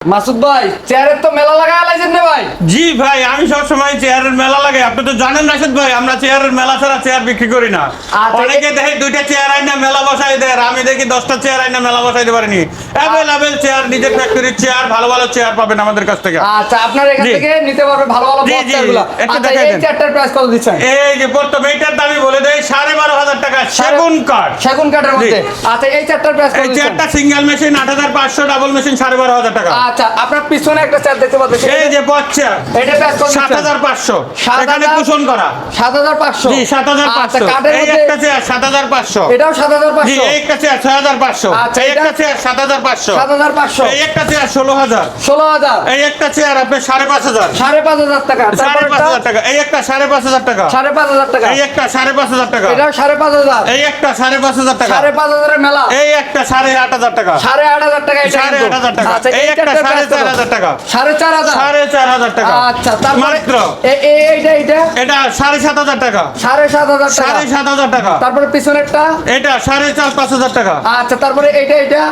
মাসুদ ভাই চেয়ারের তো মেলা লাগায় লাইছেন না ভাই। জি ভাই, আমি সব সময় চেয়ারের মেলা লাগে। আপনি তো জানেন রাশেদ ভাই, আমরা চেয়ারের মেলা ছাড়া চেয়ার বিক্রি করি না। অনেকে দেখে দুইটা চেয়ার আইনা মেলা বসাই দেয়, আর আমি দেখি 10টা চেয়ার আইনা মেলা বসাইতে পারিনি। অ্যাভেলেবেল চেয়ার, নিজের ফ্যাক্টরির চেয়ার, ভালো ভালো চেয়ার পাবেন আমাদের কাছ থেকে। আচ্ছা, আপনার এখান থেকে নিতে পারবে ভালো ভালো চেয়ারগুলো। আচ্ছা, এই চেয়ারটার প্রাইস কত দিচ্ছেন? এই যে প্রথম এইটার দামই বলে দেই 12,500 টাকা, সেগুন কাঠ। সেগুন কাঠের মধ্যে। আচ্ছা, এই চেয়ারটার প্রাইস কত এই দিচ্ছেন? চেয়ারটা সিঙ্গেল মেশিন 8,500, ডাবল মেশিন 12,500 টাকা। আচ্ছা, আপনার পিছনে একটা চেয়ার দেখতে পাচ্ছেন, এই যে বট চেয়ার, এটা প্রাইস কত? 7,500। এখানে কুশন করা 7,500। জি 7,500। আচ্ছা, কাঠের এই মধ্যে একটা চেয়ার 7,500। এটাও 7,500। জি, এই একটা চেয়ার 6,500। আচ্ছা, এই একটা চেয়ার 7,500। 7,500। এই একটা চেয়ার 16,000। 16,000। এই একটা চেয়ার আপনার 5,500। 5,500 টাকা। 5,500 টাকা। এই একটা 5,500 টাকা। 5,500 টাকা। এই একটা 5,500 টাকা। এটাও 5,500। এই একটা 5,500 টাকা। 5,500 এর মেলা। এই একটা 8,500 টাকা। 8,500 টাকা এটা কিন্তু। 8,500 টাকা। আচ্ছা, এই একটা চেয়ারটার প্রাইস কত? 4,500 টাকা। 4,500। 4,500 টাকা। আচ্ছা, তারপরে মাত্র। এইটা এটা 7,500 টাকা। 7,500 টাকা। 7,500 টাকা। তারপরে পিছনেরটা? এটা 4,500 টাকা। আচ্ছা, তারপরে এটা এটা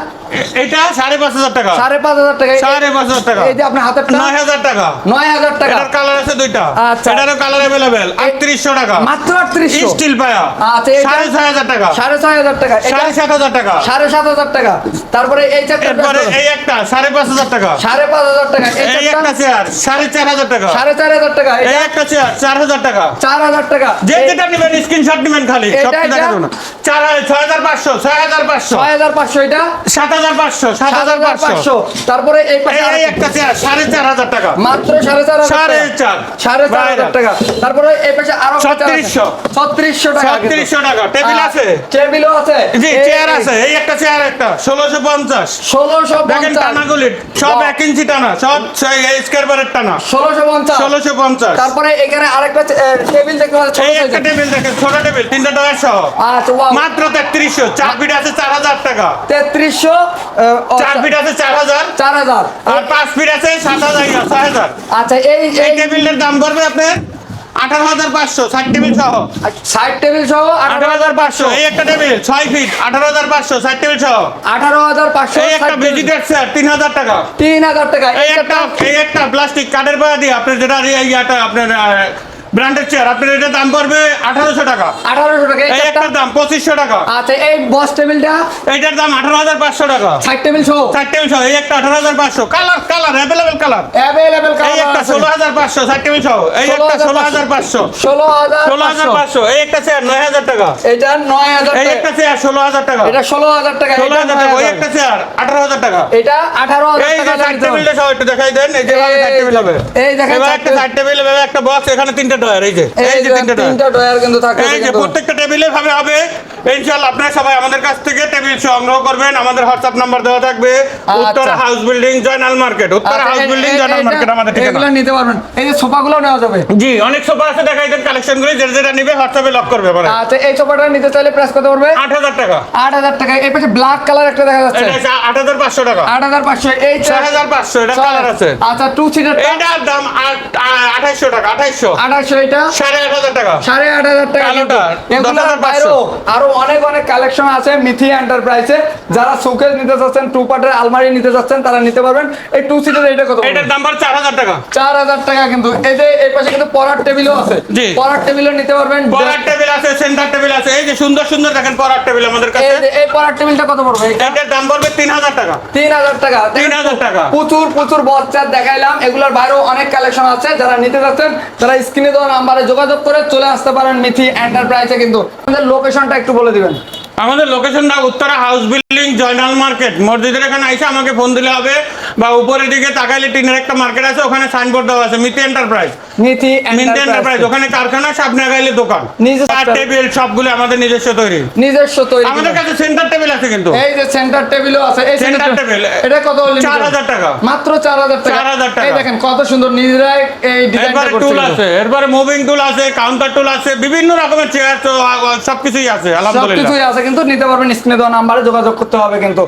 5,500 টাকা। 5,500 টাকা। 5,500 টাকা। এই যে আপনার হাতেরটা? 9,000 টাকা। 9,000 টাকা। এটার কালার আছে দুইটা। আচ্ছা। এটারও কালার अवेलेबल। 3,800 টাকা। মাত্র 3,800। স্টিল পায়া। আচ্ছা, এটা 6,500 টাকা। 6,500 টাকা। এটা 7,500 টাকা। 7,500 টাকা। তারপরে এই চারটা এরপরে এই একটা 5,500 টাকা। 5,500 টাকা। এই একটা চেয়ার 4,500 টাকা। 4,500 টাকা। এই এটা একটা চেয়ার 4,000 টাকা। 4,000 টাকা। যে যেটা নেবেন স্ক্রিনশট নেবেন খালি, সব এটা, কিছু দেখা যাবে না। 6,500 6,500 6,500। এটা 7,500 7,500। তারপরে এই পাশে এই একটা চেয়ার 4,500 টাকা। মাত্র 4,500 4,500 টাকা। তারপরে এই পাশে আরো 3600 3600 টাকা। 3600 টাকা। টেবিল আছে? টেবিলও আছে। জি, চেয়ার আছে। এই একটা চেয়ার একটা 1,650। দেখেন 1650। টানাগুলি সব 1 ইঞ্চি টানা, সব স্কয়ার বারের টানা। 1650। 1,650। তারপরে এখানে আরেকটা টেবিল দেখতে পাচ্ছেন, এই একটা টেবিল দেখেন, ছোট টেবিল, 3টা ডয়ার সহ। আচ্ছা, ওয়াও। মাত্র 3300। 4 ফিট আছে 4,000 টাকা। 3300। 4 ফিট আছে 4,000। 4,000। আর 5 ফিট আছে 7,000 6,000। আচ্ছা, এই এই টেবিলের দাম পড়বে আপনার 18,500, 60 টেবিল সহ। সাইড টেবিল সহ 18,500। এই একটা টেবিল 6 ফিট 18,500, 60 টেবিল সহ। 18,500। এই একটা ভিজিটার চেয়ার 3,000 টাকা। 3,000 টাকা। এই একটা প্লাস্টিক কাঠের পায়া দিয়ে আপনার যেটা ইয়াটা আপনার ব্র্যান্ডেড চেয়ার, আপনার এটা দাম পড়বে 1,800 টাকা। 1,800 টাকা। এই একটার দাম 2,500 টাকা। আচ্ছা, এই বস টেবিলটা? এইটার দাম 18,500 টাকা। সাইড টেবিল সহ 60 টেবিল সহ। এই একটা 18,500। Colour available colour. অ্যাভেলেবল এই একটা 16,500, 60 টেবিল সহ। এই একটা 16,500। 16,500। এই একটা চেয়ার 9,000 টাকা। এটা 9,000 এই টাকা। একটা চেয়ার 16,000 টাকা। এটা 16,000 টাকা। 16,000 টাকা। ওই একটা চেয়ার 18,000 টাকা। এটা 18,000 এই যে টাকা। 60 টেবিলটা সহ একটু দেখাই দেন। এই যে 60 টেবিল হবে। এই দেখেন, এবার একটা 60 টেবিল হবে, একটা বক্স, এখানে 3টা ডয়ার। এই যে তিনটা তিনটা ডয়ার কিন্তু থাকে। এই যে প্রত্যেকটা টেবিলে ভাবে হবে। ইনশাআল্লাহ আপনারা সবাই আমাদের কাছ থেকে টেবিল সংগ্রহ করবেন। আমাদের হোয়াটসঅ্যাপ নাম্বার দেওয়া থাকবে। Uttara house building, Joynal market. Uttara house building, Joynal market আমাদের ঠিকানা। এগুলো নিতে পারবেন। এই যে সোফাগুলো নেওয়া যাবে। জি, অনেক সোফা আছে, দেখাই দেন কালেকশনগুলো। যেটা নিবে হোয়াটসঅ্যাপে লক করবে পরে। আচ্ছা, এই সোফাটা নিতে চাইলে প্রাইস কত পড়বে? 8,000 টাকা। 8,000 টাকা। এই পাশে ব্ল্যাক কালার একটা দেখা যাচ্ছে, এটা 8,500 টাকা। 8,500। এই 6,500। এটা কালার আছে। আচ্ছা, 2 সিটার। এটার দাম 2,800 টাকা। 2,800। 2,800। এটা 8,500 টাকা। 8,500 টাকা। কালোটা এগুলোর 10,500। বাইরেও আরো অনেক কালেকশন আছে মিথি এন্টারপ্রাইজে। যারা শোকেস নিতে চাচ্ছেন, 2 পার্টের আলমারি নিতে চাচ্ছেন, তারা নিতে পারবেন। এই 2 সিটার এটা কত? এটার দাম 4,000 টাকা। 4,000 টাকা। কিন্তু এই যে এই পাশে কিন্তু পড়ার টেবিলও আছে। জি। পড়ার টেবিলও নিতে পারবেন। পড়ার টেবিল আছে, সেন্টার টেবিল আছে। এই যে সুন্দর সুন্দর দেখেন পড়ার টেবিল আমাদের কাছে। এই পড়ার টেবিলটা কত পড়বে? এটার দাম পড়বে 3,000 টাকা। 3,000 টাকা। 3,000 টাকা। প্রচুর বচ্চার দেখাইলাম। এগুলোর বাইরেও অনেক কালেকশন আছে। যারা নিতে চাচ্ছেন তারা স্ক্রিনে দেওয়া নাম্বারে যোগাযোগ করে চলে আসতে পারেন মিথি এন্টারপ্রাইজে। কিন্তু আমাদের লোকেশনটা একটু বলে দিবেন। আমাদের লোকেশনটা Uttara house building, Joynal market. মসজিদের এখানে আইসা আমাকে ফোন দিলে হবে, বা উপরের দিকে তাকাইলে টিনের একটা মার্কেট আছে, ওখানে সাইনবোর্ড দেওয়া আছে মিথি এন্টারপ্রাইজ। মিথি এন্টারপ্রাইজ, ওখানে কারখানা, সামনে গাইলে দোকান। নিজস্ব আর টেবিল সবগুলো আমাদের নিজস্ব তৈরি। আমাদের কাছে সেন্টার টেবিল আছে কিন্তু। এই যে সেন্টার টেবিলও আছে। এই সেন্টার টেবিল এটা কত? 4,000 টাকা। মাত্র 4,000 টাকা। 4,000 টাকা। এই দেখেন কত সুন্দর নিজেরাই এই ডিজাইনটা এরপরে করছে। টুল আছে, এরপরে মুভিং টুল আছে, কাউন্টার টুল আছে, বিভিন্ন রকমের চেয়ার, সবকিছুই আছে আলহামদুলিল্লাহ। সবকিছুই আছে, কিন্তু নিতে পারবেন। স্ক্রিনে দেওয়া নাম্বারে যোগাযোগ করতে হবে কিন্তু।